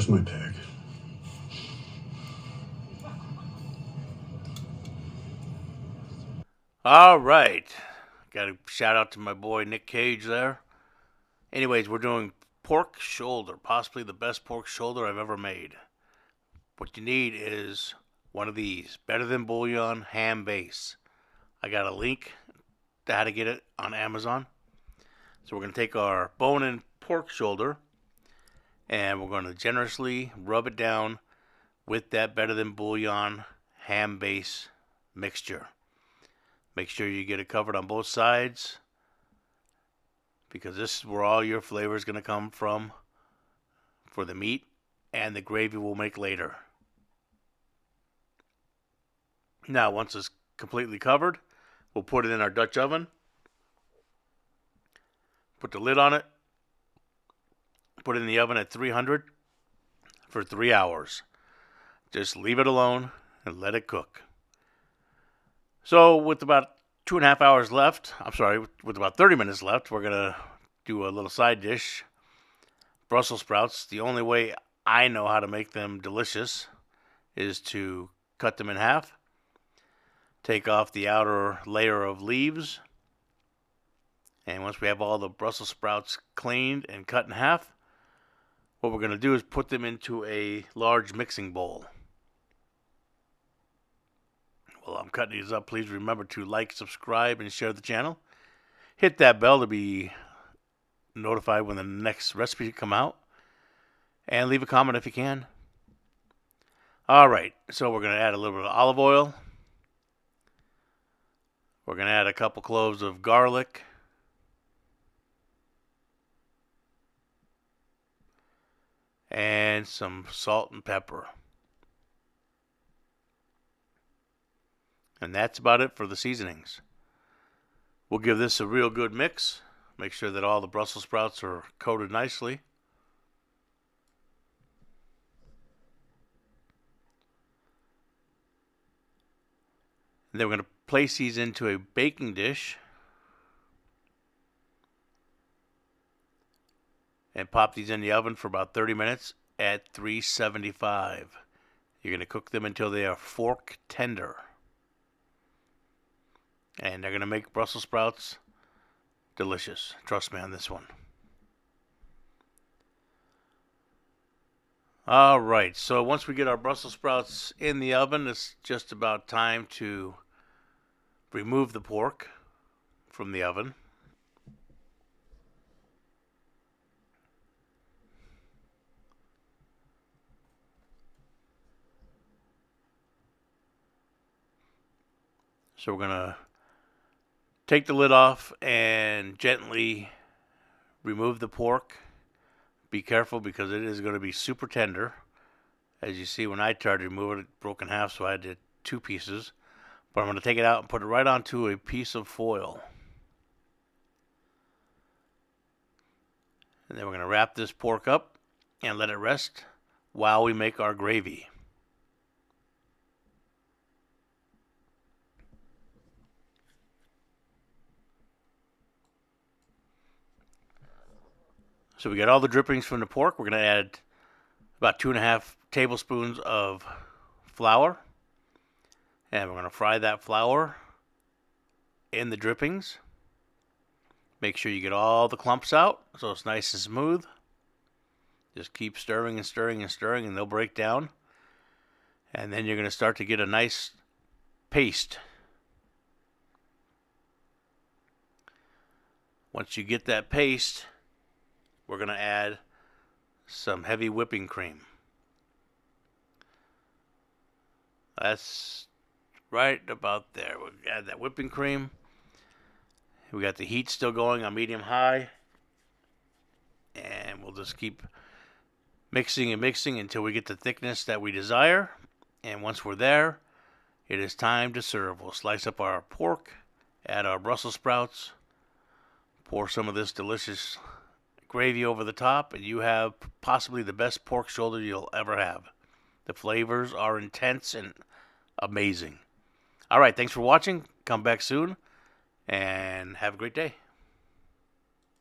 Pass my tag. All right. Got a shout out to my boy Nick Cage there. Anyways, we're doing pork shoulder, possibly the best pork shoulder I've ever made. What you need is one of these, Better Than Bouillon ham base. I got a link to how to get it on Amazon. So we're going to take our bone-in pork shoulder and we're going to generously rub it down with that Better Than Bouillon ham base mixture. Make sure you get it covered on both sides because this is where all your flavor is going to come from for the meat and the gravy we'll make later. Now, once it's completely covered, we'll put it in our Dutch oven. Put the lid on it. Put it in the oven at 300 for 3 hours. Just leave it alone and let it cook. So with about 2.5 hours left, with about 30 minutes left, we're going to do a little side dish. Brussels sprouts. The only way I know how to make them delicious is to cut them in half. Take off the outer layer of leaves. And once we have all the Brussels sprouts cleaned and cut in half, what we're going to do is put them into a large mixing bowl. While I'm cutting these up, please remember to like, subscribe, and share the channel. Hit that bell to be notified when the next recipe come out. And leave a comment if you can. Alright, so we're going to add a little bit of olive oil. We're going to add a couple cloves of garlic. And some salt and pepper. And that's about it for the seasonings. We'll give this a real good mix. Make sure that all the Brussels sprouts are coated nicely. And then we're going to place these into a baking dish. And pop these in the oven for about 30 minutes at 375. You're going to cook them until they are fork tender. And they're going to make Brussels sprouts delicious. Trust me on this one. Alright, so once we get our Brussels sprouts in the oven, it's just about time to remove the pork from the oven. So we're going to take the lid off and gently remove the pork. Be careful because it is going to be super tender. As you see, when I tried to remove it, it broke in half, so I did 2 pieces. But I'm going to take it out and put it right onto a piece of foil. And then we're going to wrap this pork up and let it rest while we make our gravy. So we got all the drippings from the pork. We're going to add about 2.5 tablespoons of flour. And we're going to fry that flour in the drippings. Make sure you get all the clumps out so it's nice and smooth. Just keep stirring and stirring and stirring and they'll break down. And then you're going to start to get a nice paste. Once you get that paste, we're going to add some heavy whipping cream. That's right about there. We'll add that whipping cream. We got the heat still going on medium-high. And we'll just keep mixing and mixing until we get the thickness that we desire. And once we're there, it is time to serve. We'll slice up our pork, add our Brussels sprouts, pour some of this delicious gravy over the top, and you have possibly the best pork shoulder you'll ever have. The flavors are intense and amazing. All right, thanks for watching. Come back soon, and have a great day.